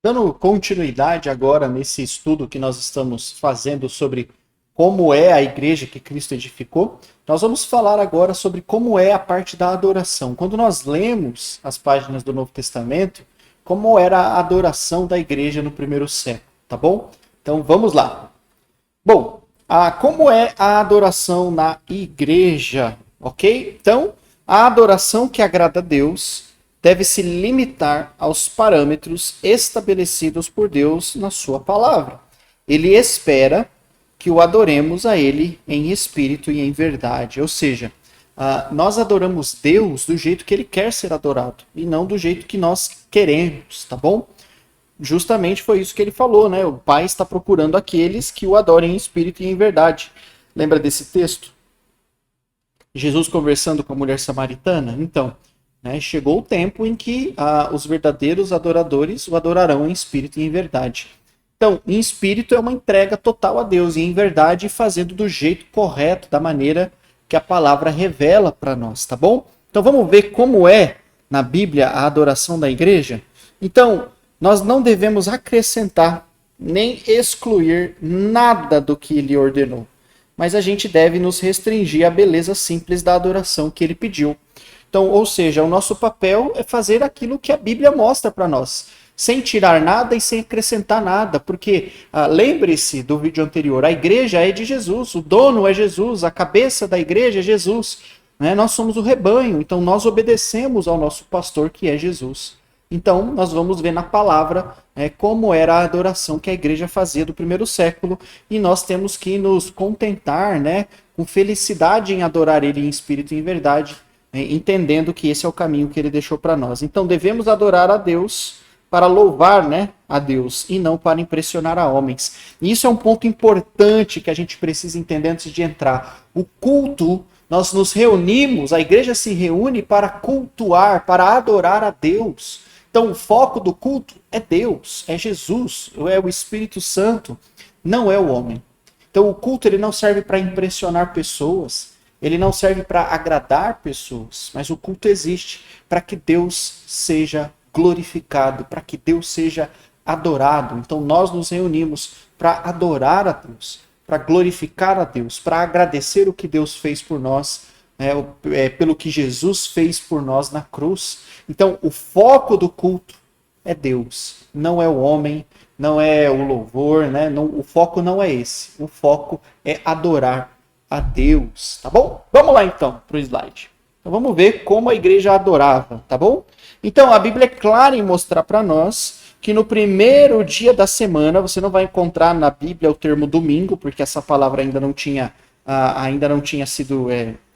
Dando continuidade agora nesse estudo que nós estamos fazendo sobre como é a igreja que Cristo edificou, nós vamos falar agora sobre como é a parte da adoração. Quando nós lemos as páginas do Novo Testamento, como era a adoração da igreja no primeiro século, tá bom? Então vamos lá. Bom, como é a adoração na igreja, ok? Então, a adoração que agrada a Deus deve se limitar aos parâmetros estabelecidos por Deus na sua palavra. Ele espera que o adoremos a Ele em espírito e em verdade. Ou seja, nós adoramos Deus do jeito que Ele quer ser adorado e não do jeito que nós queremos, tá bom? Justamente foi isso que ele falou, né? O Pai está procurando aqueles que o adorem em espírito e em verdade. Lembra desse texto? Jesus conversando com a mulher samaritana? Então, né, chegou o tempo em que os verdadeiros adoradores o adorarão em espírito e em verdade. Então, em espírito é uma entrega total a Deus, e em verdade fazendo do jeito correto, da maneira que a palavra revela para nós, tá bom? Então vamos ver como é na Bíblia a adoração da igreja? Então, nós não devemos acrescentar nem excluir nada do que ele ordenou, mas a gente deve nos restringir à beleza simples da adoração que ele pediu. Então, ou seja, o nosso papel é fazer aquilo que a Bíblia mostra para nós, sem tirar nada e sem acrescentar nada, porque lembre-se do vídeo anterior, a igreja é de Jesus, o dono é Jesus, a cabeça da igreja é Jesus, né? Nós somos o rebanho, então nós obedecemos ao nosso pastor que é Jesus. Então, nós vamos ver na palavra como era a adoração que a igreja fazia do primeiro século, e nós temos que nos contentar, né, com felicidade em adorar ele em espírito e em verdade, entendendo que esse é o caminho que ele deixou para nós. Então, devemos adorar a Deus para louvar, né, a Deus, e não para impressionar a homens. E isso é um ponto importante que a gente precisa entender antes de entrar. O culto, nós nos reunimos, a igreja se reúne para cultuar, para adorar a Deus. Então, o foco do culto é Deus, é Jesus, é o Espírito Santo, não é o homem. Então, o culto ele não serve para impressionar pessoas, ele não serve para agradar pessoas, mas o culto existe para que Deus seja glorificado, para que Deus seja adorado. Então, nós nos reunimos para adorar a Deus, para glorificar a Deus, para agradecer o que Deus fez por nós, pelo que Jesus fez por nós na cruz. Então, o foco do culto é Deus, não é o homem, não é o louvor, né? Não, o foco não é esse. O foco é adorar a Deus, tá bom? Vamos lá então para o slide. Então, vamos ver como a igreja adorava, tá bom? Então, a Bíblia é clara em mostrar para nós que no primeiro dia da semana, você não vai encontrar na Bíblia o termo domingo, porque essa palavra ainda não tinha sido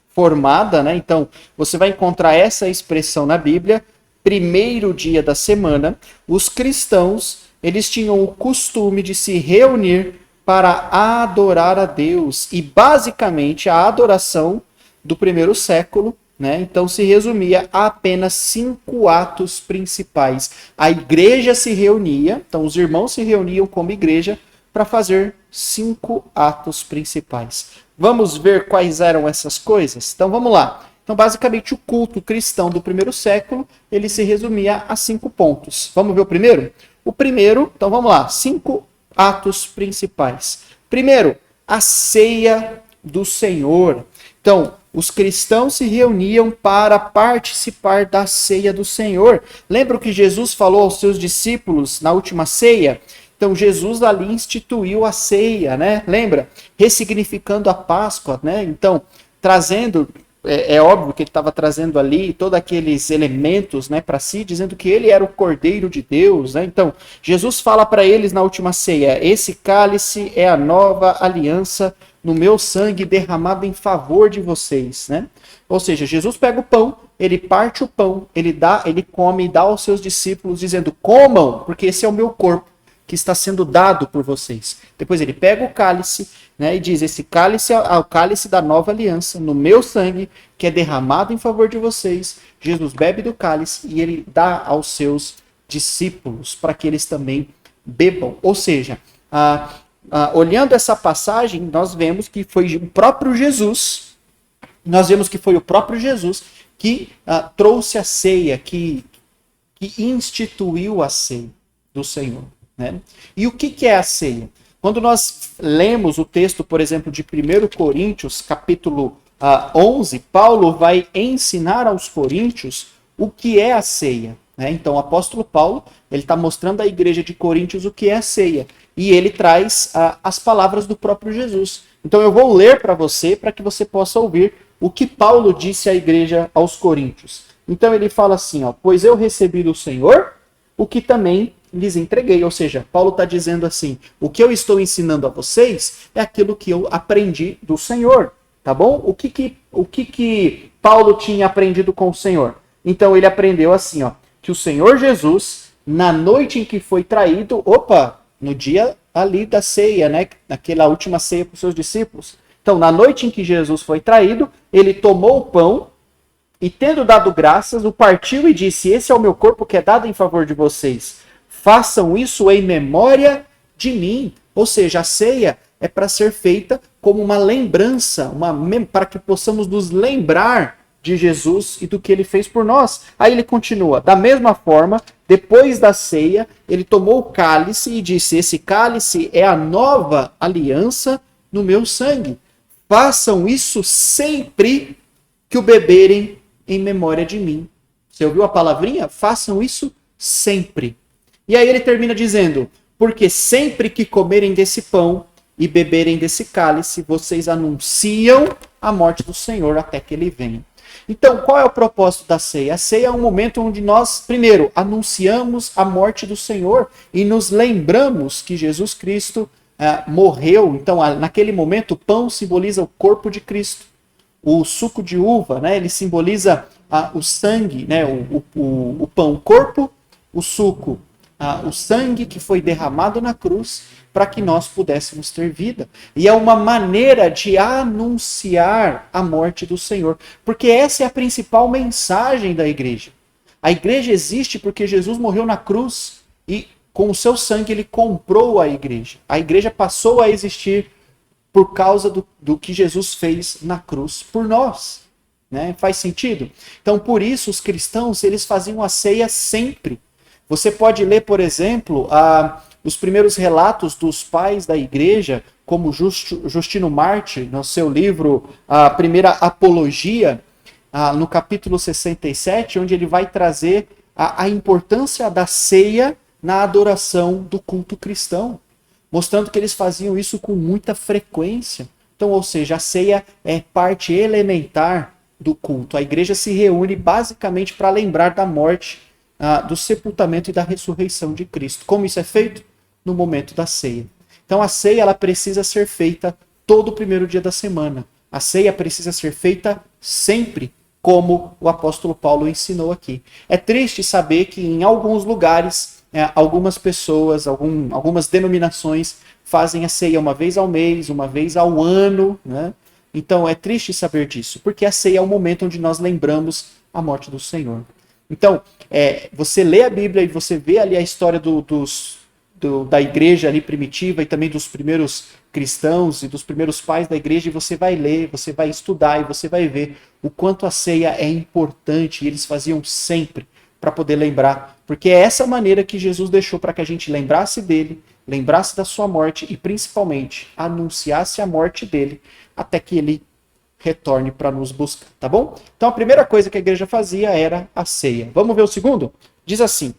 formada, né? Então, você vai encontrar essa expressão na Bíblia, primeiro dia da semana. Os cristãos, eles tinham o costume de se reunir para adorar a Deus. E, basicamente, a adoração do primeiro século, né? Então, se resumia a apenas 5 atos principais. A igreja se reunia, então os irmãos se reuniam como igreja para fazer 5 atos principais. Vamos ver quais eram essas coisas? Então vamos lá. Então basicamente o culto cristão do primeiro século, ele se resumia a 5 pontos. Vamos ver o primeiro? O primeiro, então vamos lá, 5 atos principais. Primeiro, a ceia do Senhor. Então, os cristãos se reuniam para participar da ceia do Senhor. Lembra o que Jesus falou aos seus discípulos na última ceia? Então, Jesus ali instituiu a ceia, né? Lembra? Ressignificando a Páscoa, né? Então, trazendo, é óbvio que ele estava trazendo ali todos aqueles elementos, né, para si, dizendo que ele era o Cordeiro de Deus, né? Então, Jesus fala para eles na última ceia: esse cálice é a nova aliança no meu sangue derramado em favor de vocês, né? Ou seja, Jesus pega o pão, ele parte o pão, ele come e dá aos seus discípulos, dizendo: comam, porque esse é o meu corpo, que está sendo dado por vocês. Depois ele pega o cálice, né, e diz: esse cálice é o cálice da nova aliança, no meu sangue, que é derramado em favor de vocês. Jesus bebe do cálice e ele dá aos seus discípulos, para que eles também bebam. Ou seja, olhando essa passagem, nós vemos que foi o próprio Jesus, que trouxe a ceia, que instituiu a ceia. do Senhor. Né? E o que é a ceia? Quando nós lemos o texto, por exemplo, de 1 Coríntios, capítulo 11, Paulo vai ensinar aos coríntios o que é a ceia. Né? Então, o apóstolo Paulo ele está mostrando à igreja de Coríntios o que é a ceia. E ele traz as palavras do próprio Jesus. Então, eu vou ler para você, para que você possa ouvir o que Paulo disse à igreja aos coríntios. Então, ele fala assim, ó, pois eu recebi do Senhor o que também lhes entreguei. Ou seja, Paulo está dizendo assim, o que eu estou ensinando a vocês é aquilo que eu aprendi do Senhor. Tá bom? O que Paulo tinha aprendido com o Senhor? Então, ele aprendeu assim, ó, que o Senhor Jesus, na noite em que foi traído, no dia ali da ceia, né? Naquela última ceia para os seus discípulos. Então, na noite em que Jesus foi traído, ele tomou o pão e, tendo dado graças, o partiu e disse, esse é o meu corpo que é dado em favor de vocês. Façam isso em memória de mim. Ou seja, a ceia é para ser feita como uma lembrança, para que possamos nos lembrar de Jesus e do que ele fez por nós. Aí ele continua, da mesma forma, depois da ceia, ele tomou o cálice e disse, esse cálice é a nova aliança no meu sangue. Façam isso sempre que o beberem em memória de mim. Você ouviu a palavrinha? Façam isso sempre. E aí ele termina dizendo, porque sempre que comerem desse pão e beberem desse cálice, vocês anunciam a morte do Senhor até que ele venha. Então, qual é o propósito da ceia? A ceia é um momento onde nós, primeiro, anunciamos a morte do Senhor e nos lembramos que Jesus Cristo morreu. Então, naquele momento, o pão simboliza o corpo de Cristo. O suco de uva, né, ele simboliza o sangue, né, o pão, o corpo, o suco, o sangue que foi derramado na cruz para que nós pudéssemos ter vida. E é uma maneira de anunciar a morte do Senhor, porque essa é a principal mensagem da igreja. A igreja existe porque Jesus morreu na cruz e com o seu sangue ele comprou a igreja. A igreja passou a existir por causa do que Jesus fez na cruz por nós. Né? Faz sentido? Então, por isso, os cristãos eles faziam a ceia sempre. Você pode ler, por exemplo, os primeiros relatos dos pais da igreja, como Justino Mártir, no seu livro A Primeira Apologia, no capítulo 67, onde ele vai trazer a importância da ceia na adoração do culto cristão, mostrando que eles faziam isso com muita frequência. Então, ou seja, a ceia é parte elementar do culto. A igreja se reúne basicamente para lembrar da morte, do sepultamento e da ressurreição de Cristo. Como isso é feito? No momento da ceia. Então a ceia ela precisa ser feita todo o primeiro dia da semana. A ceia precisa ser feita sempre, como o apóstolo Paulo ensinou aqui. É triste saber que em alguns lugares, algumas pessoas, algumas denominações fazem a ceia uma vez ao mês, uma vez ao ano, né? Então é triste saber disso, porque a ceia é o momento onde nós lembramos a morte do Senhor. Então, você lê a Bíblia e você vê ali a história da igreja ali primitiva e também dos primeiros cristãos e dos primeiros pais da igreja, e você vai ler, você vai estudar e você vai ver o quanto a ceia é importante, e eles faziam sempre para poder lembrar, porque é essa maneira que Jesus deixou para que a gente lembrasse dele, lembrasse da sua morte e principalmente anunciasse a morte dele até que ele retorne para nos buscar, tá bom? Então a primeira coisa que a igreja fazia era a ceia. Vamos ver o segundo? Diz assim.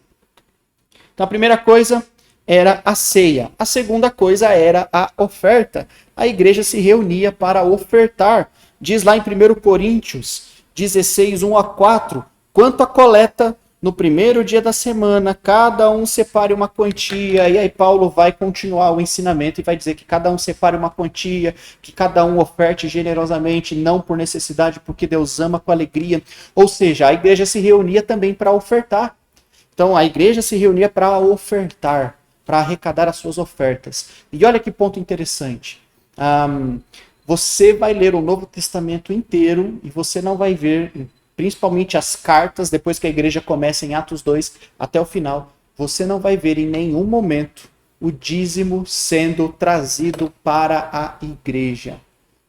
Então a primeira coisa era a ceia. A segunda coisa era a oferta. A igreja se reunia para ofertar. Diz lá em 1 Coríntios 16, 1-4, quanto à coleta, no primeiro dia da semana, cada um separe uma quantia, e aí Paulo vai continuar o ensinamento e vai dizer que cada um separe uma quantia, que cada um oferte generosamente, não por necessidade, porque Deus ama com alegria. Ou seja, a igreja se reunia também para ofertar. Então a igreja se reunia para ofertar, para arrecadar as suas ofertas. E olha que ponto interessante. Você vai ler o Novo Testamento inteiro e você não vai ver, principalmente as cartas, depois que a igreja começa em Atos 2 até o final, você não vai ver em nenhum momento o dízimo sendo trazido para a igreja.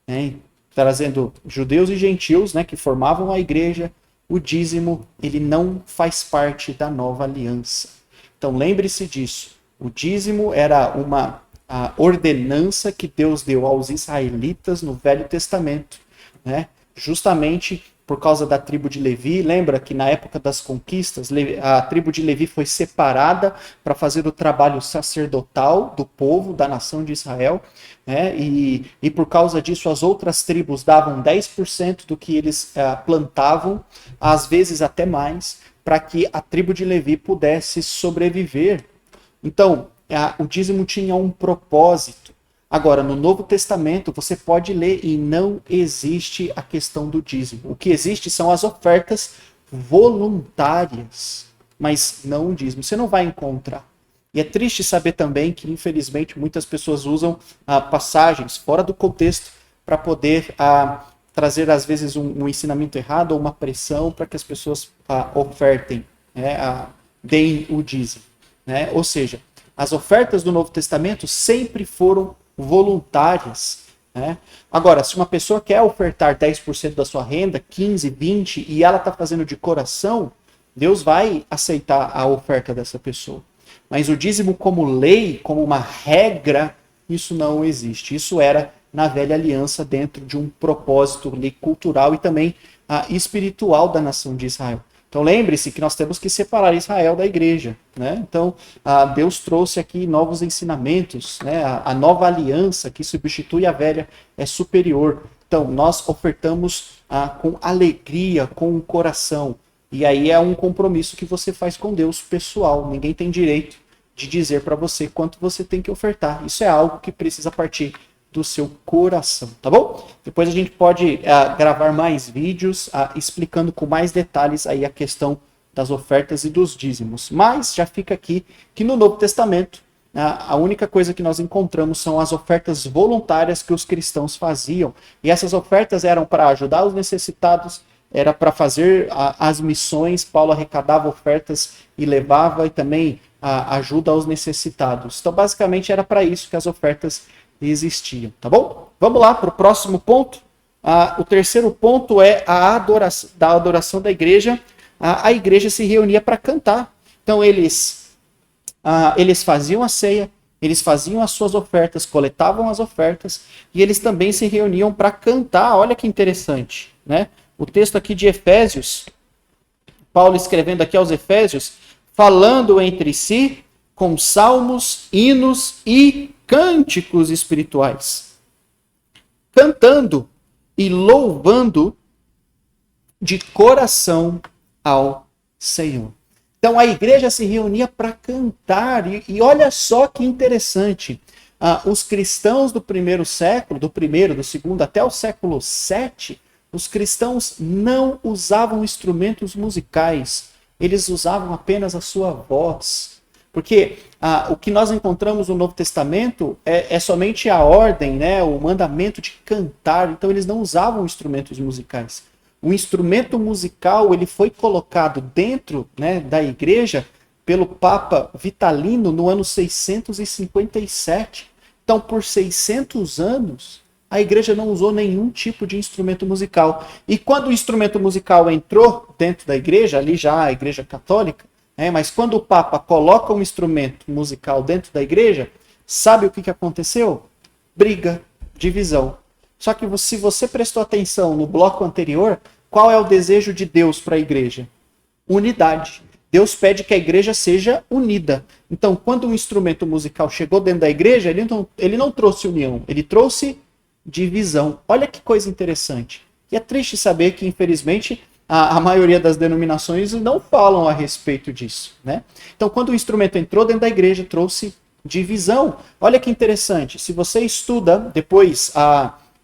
Né? Trazendo judeus e gentios, né, que formavam a igreja, o dízimo ele não faz parte da nova aliança. Então lembre-se disso. O dízimo era a ordenança que Deus deu aos israelitas no Velho Testamento, né? Justamente por causa da tribo de Levi. Lembra que na época das conquistas, a tribo de Levi foi separada para fazer o trabalho sacerdotal do povo, da nação de Israel, né? E por causa disso as outras tribos davam 10% do que eles plantavam, às vezes até mais, para que a tribo de Levi pudesse sobreviver. Então, o dízimo tinha um propósito. Agora, no Novo Testamento, você pode ler e não existe a questão do dízimo. O que existe são as ofertas voluntárias, mas não o dízimo. Você não vai encontrar. E é triste saber também que, infelizmente, muitas pessoas usam passagens fora do contexto para poder trazer, às vezes, um ensinamento errado ou uma pressão para que as pessoas ofertem, né, deem o dízimo, né? Ou seja, as ofertas do Novo Testamento sempre foram voluntárias, né? Agora, se uma pessoa quer ofertar 10% da sua renda, 15%, 20%, e ela está fazendo de coração, Deus vai aceitar a oferta dessa pessoa. Mas o dízimo como lei, como uma regra, isso não existe. Isso era na velha aliança dentro de um propósito cultural e também espiritual da nação de Israel. Então lembre-se que nós temos que separar Israel da igreja, né? Então Deus trouxe aqui novos ensinamentos, né? A nova aliança que substitui a velha é superior. Então nós ofertamos com alegria, com o coração. E aí é um compromisso que você faz com Deus pessoal. Ninguém tem direito de dizer para você quanto você tem que ofertar. Isso é algo que precisa partir do seu coração, tá bom? Depois a gente pode gravar mais vídeos explicando com mais detalhes aí a questão das ofertas e dos dízimos. Mas já fica aqui que no Novo Testamento a única coisa que nós encontramos são as ofertas voluntárias que os cristãos faziam. E essas ofertas eram para ajudar os necessitados, era para fazer as missões. Paulo arrecadava ofertas e levava, e também ajuda aos necessitados. Então basicamente era para isso que as ofertas existiam, tá bom? Vamos lá para o próximo ponto. O terceiro ponto é a adoração da igreja. A igreja se reunia para cantar. Então eles faziam a ceia, eles faziam as suas ofertas, coletavam as ofertas, e eles também se reuniam para cantar. Olha que interessante, né? O texto aqui de Efésios, Paulo escrevendo aqui aos Efésios, falando entre si com salmos, hinos e cânticos espirituais, cantando e louvando de coração ao Senhor. Então a igreja se reunia para cantar, e olha só que interessante, os cristãos do primeiro século, do segundo até o século VII, os cristãos não usavam instrumentos musicais, eles usavam apenas a sua voz. Porque o que nós encontramos no Novo Testamento é somente a ordem, né, o mandamento de cantar. Então eles não usavam instrumentos musicais. O instrumento musical ele foi colocado dentro, né, da igreja pelo Papa Vitalino no ano 657. Então por 600 anos a igreja não usou nenhum tipo de instrumento musical. E quando o instrumento musical entrou dentro da igreja, ali já a igreja católica, mas quando o Papa coloca um instrumento musical dentro da igreja, sabe o que aconteceu? Briga, divisão. Só que se você prestou atenção no bloco anterior, qual é o desejo de Deus para a igreja? Unidade. Deus pede que a igreja seja unida. Então, quando um instrumento musical chegou dentro da igreja, ele não trouxe união, ele trouxe divisão. Olha que coisa interessante. E é triste saber que, infelizmente, a maioria das denominações não falam a respeito disso, né? Então, quando o instrumento entrou dentro da igreja, trouxe divisão. Olha que interessante. Se você estuda, depois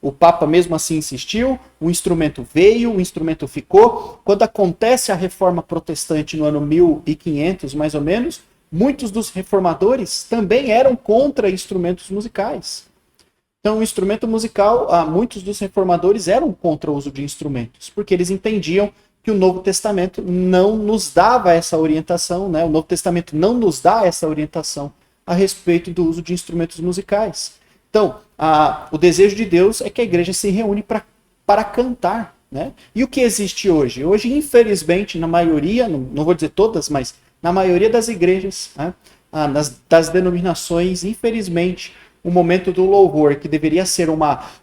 o Papa mesmo assim insistiu, o instrumento veio, o instrumento ficou. Quando acontece a reforma protestante no ano 1500, mais ou menos, muitos dos reformadores também eram contra instrumentos musicais. Então, o instrumento musical, muitos dos reformadores eram contra o uso de instrumentos, porque eles entendiam que o Novo Testamento não nos dava essa orientação, né? O Novo Testamento não nos dá essa orientação a respeito do uso de instrumentos musicais. Então, o desejo de Deus é que a igreja se reúne para cantar, né? E o que existe hoje? Hoje, infelizmente, na maioria, não vou dizer todas, mas na maioria das igrejas, né, das denominações, infelizmente, o momento do louvor, que deveria ser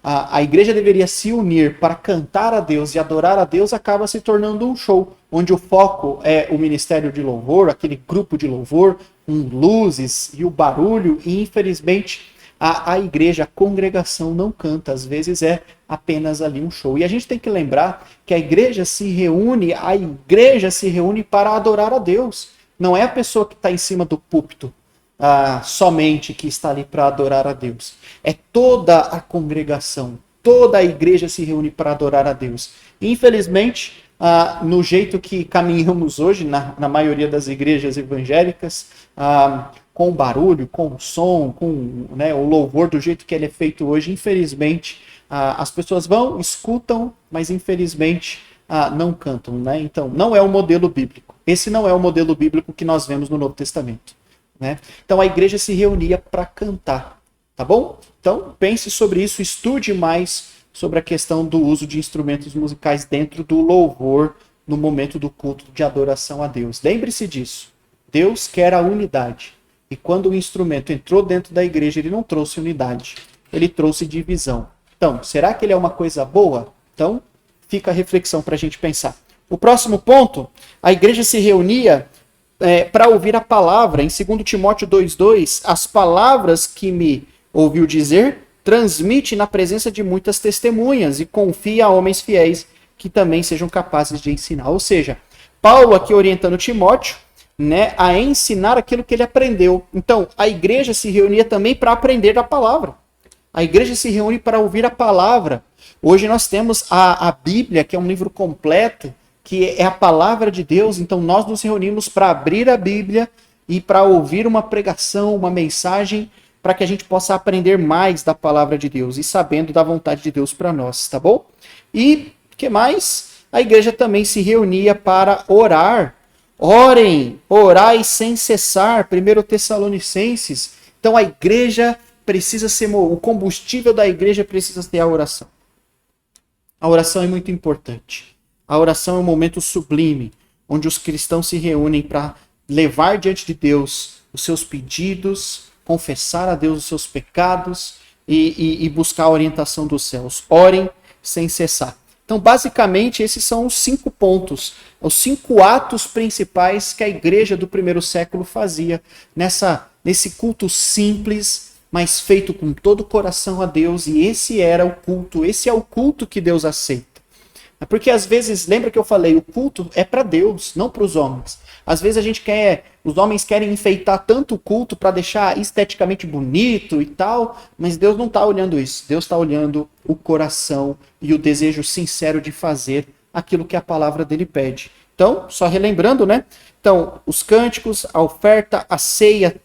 a igreja deveria se unir para cantar a Deus e adorar a Deus, acaba se tornando um show, onde o foco é o ministério de louvor, aquele grupo de louvor, com luzes e o barulho, e infelizmente a igreja, a congregação não canta, às vezes é apenas ali um show. E a gente tem que lembrar que a igreja se reúne para adorar a Deus. Não é a pessoa que está em cima do púlpito somente que está ali para adorar a Deus. É toda a congregação, toda a igreja se reúne para adorar a Deus. Infelizmente, no jeito que caminhamos hoje, na maioria das igrejas evangélicas, com barulho, com som, com, né, o louvor do jeito que ele é feito hoje, infelizmente, as pessoas vão, escutam, mas infelizmente não cantam, né? Então, não é o modelo bíblico. Esse não é o modelo bíblico que nós vemos no Novo Testamento, né? Então, a igreja se reunia para cantar, tá bom? Então, pense sobre isso, estude mais sobre a questão do uso de instrumentos musicais dentro do louvor, no momento do culto de adoração a Deus. Lembre-se disso. Deus quer a unidade. E quando o instrumento entrou dentro da igreja, ele não trouxe unidade, ele trouxe divisão. Então, será que ele é uma coisa boa? Então, fica a reflexão para a gente pensar. O próximo ponto, a igreja se reunia para ouvir a palavra. Em 2 Timóteo 2,2, as palavras que me ouviu dizer, transmite na presença de muitas testemunhas e confia a homens fiéis que também sejam capazes de ensinar. Ou seja, Paulo aqui orientando Timóteo, né, a ensinar aquilo que ele aprendeu. Então, a igreja se reunia também para aprender a palavra. A igreja se reúne para ouvir a palavra. Hoje nós temos a Bíblia, que é um livro completo, que é a palavra de Deus. Então, nós nos reunimos para abrir a Bíblia e para ouvir uma pregação, uma mensagem, para que a gente possa aprender mais da palavra de Deus e sabendo da vontade de Deus para nós, tá bom? E, o que mais? A igreja também se reunia para orar. Orem, orai sem cessar, 1 Tessalonicenses. Então a igreja precisa ser, o combustível da igreja precisa ser a oração. A oração é muito importante. A oração é um momento sublime, onde os cristãos se reúnem para levar diante de Deus os seus pedidos, confessar a Deus os seus pecados e buscar a orientação dos céus. Orem sem cessar. Então, basicamente, esses são os 5 pontos, os 5 atos principais que a igreja do primeiro século fazia nesse culto simples, mas feito com todo o coração a Deus, e esse é o culto que Deus aceita. Porque às vezes, lembra que eu falei, o culto é para Deus, não para os homens. Às vezes os homens querem enfeitar tanto o culto para deixar esteticamente bonito e tal, mas Deus não está olhando isso. Deus está olhando o coração e o desejo sincero de fazer aquilo que a palavra dele pede. Então, só relembrando, né? Então, os cânticos, a oferta, a ceia,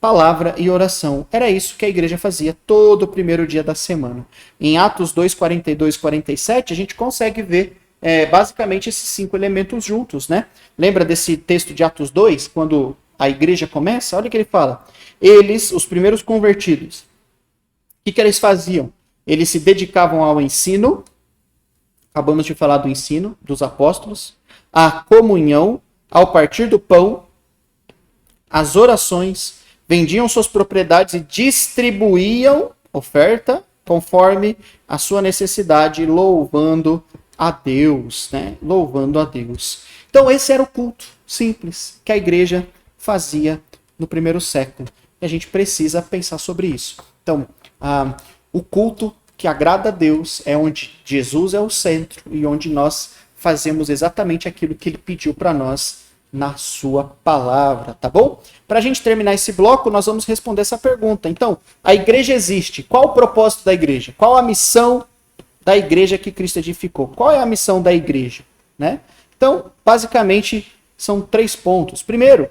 palavra e oração. Era isso que a igreja fazia todo o primeiro dia da semana. Em Atos 2, 42, 47, a gente consegue ver basicamente esses 5 elementos juntos, né? Lembra desse texto de Atos 2, quando a igreja começa? Olha o que ele fala. Eles, os primeiros convertidos, o que eles faziam? Eles se dedicavam ao ensino, acabamos de falar do ensino dos apóstolos, à comunhão, ao partir do pão, às orações, vendiam suas propriedades e distribuíam oferta conforme a sua necessidade, louvando a Deus, né? Louvando a Deus. Então esse era o culto simples que a igreja fazia no primeiro século. E a gente precisa pensar sobre isso. Então, o culto que agrada a Deus é onde Jesus é o centro e onde nós fazemos exatamente aquilo que ele pediu para nós na sua palavra, tá bom? Para a gente terminar esse bloco, nós vamos responder essa pergunta. Então, a igreja existe. Qual o propósito da igreja? Qual a missão da igreja que Cristo edificou? Qual é a missão da igreja? Né? Então, basicamente, são 3 pontos. Primeiro,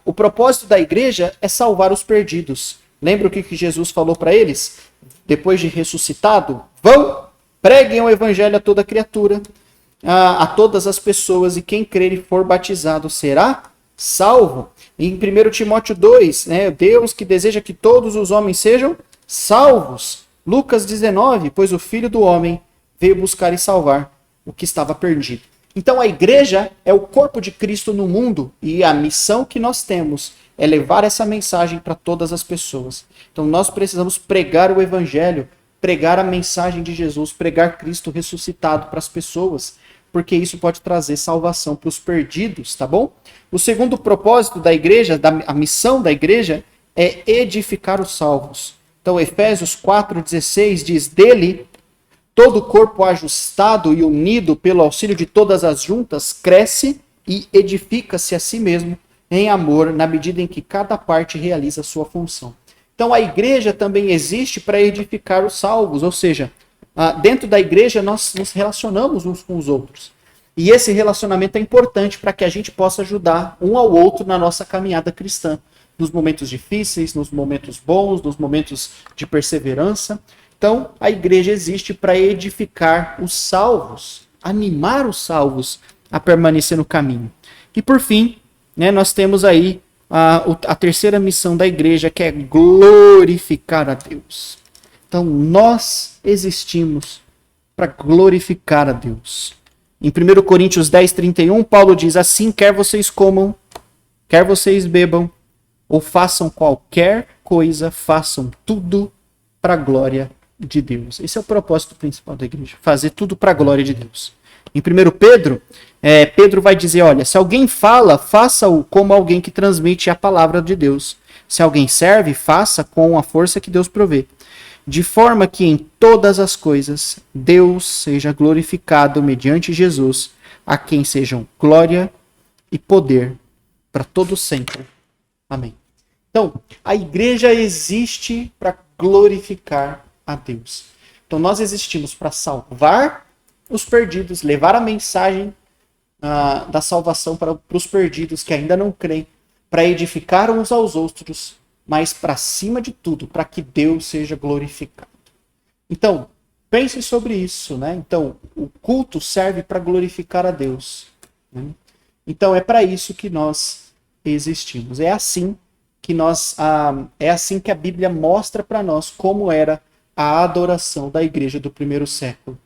o propósito da igreja é salvar os perdidos. Lembra o que Jesus falou para eles? Depois de ressuscitado, vão, preguem o evangelho a toda criatura, a todas as pessoas, e quem crer e for batizado será salvo. Em 1 Timóteo 2, né, Deus que deseja que todos os homens sejam salvos. Lucas 19, pois o Filho do Homem veio buscar e salvar o que estava perdido. Então a igreja é o corpo de Cristo no mundo e a missão que nós temos é levar essa mensagem para todas as pessoas. Então nós precisamos pregar o evangelho, pregar a mensagem de Jesus, pregar Cristo ressuscitado para as pessoas, porque isso pode trazer salvação para os perdidos, tá bom? O segundo propósito da igreja, a missão da igreja, é edificar os salvos. Então Efésios 4,16 diz, dele todo o corpo ajustado e unido pelo auxílio de todas as juntas cresce e edifica-se a si mesmo em amor, na medida em que cada parte realiza a sua função. Então a igreja também existe para edificar os salvos, ou seja, dentro da igreja nós nos relacionamos uns com os outros. E esse relacionamento é importante para que a gente possa ajudar um ao outro na nossa caminhada cristã. Nos momentos difíceis, nos momentos bons, nos momentos de perseverança. Então, a igreja existe para edificar os salvos, animar os salvos a permanecer no caminho. E por fim, né, nós temos aí a terceira missão da igreja, que é glorificar a Deus. Então, nós existimos para glorificar a Deus. Em 1 Coríntios 10:31, Paulo diz, assim, quer vocês comam, quer vocês bebam, ou façam qualquer coisa, façam tudo para a glória de Deus. Esse é o propósito principal da igreja, fazer tudo para a glória de Deus. Em 1 Pedro, Pedro vai dizer, olha, se alguém fala, faça-o como alguém que transmite a palavra de Deus. Se alguém serve, faça com a força que Deus provê. De forma que em todas as coisas Deus seja glorificado mediante Jesus, a quem sejam glória e poder para todo sempre. Amém. Então, a igreja existe para glorificar a Deus. Então, nós existimos para salvar os perdidos, levar a mensagem da salvação para os perdidos que ainda não creem, para edificar uns aos outros, mas para cima de tudo, para que Deus seja glorificado. Então, pense sobre isso, né? Então, o culto serve para glorificar a Deus, né? Então, é para isso que nós existimos. É assim que a Bíblia mostra para nós como era a adoração da igreja do primeiro século.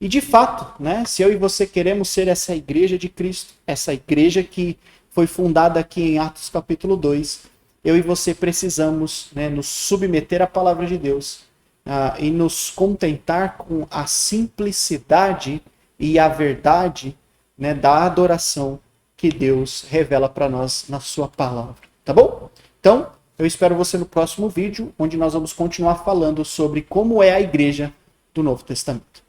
E de fato, né, se eu e você queremos ser essa igreja de Cristo, essa igreja que foi fundada aqui em Atos capítulo 2, eu e você precisamos, né, nos submeter à palavra de Deus e nos contentar com a simplicidade e a verdade, né, da adoração que Deus revela para nós na sua palavra. Tá bom? Então, eu espero você no próximo vídeo, onde nós vamos continuar falando sobre como é a igreja do Novo Testamento.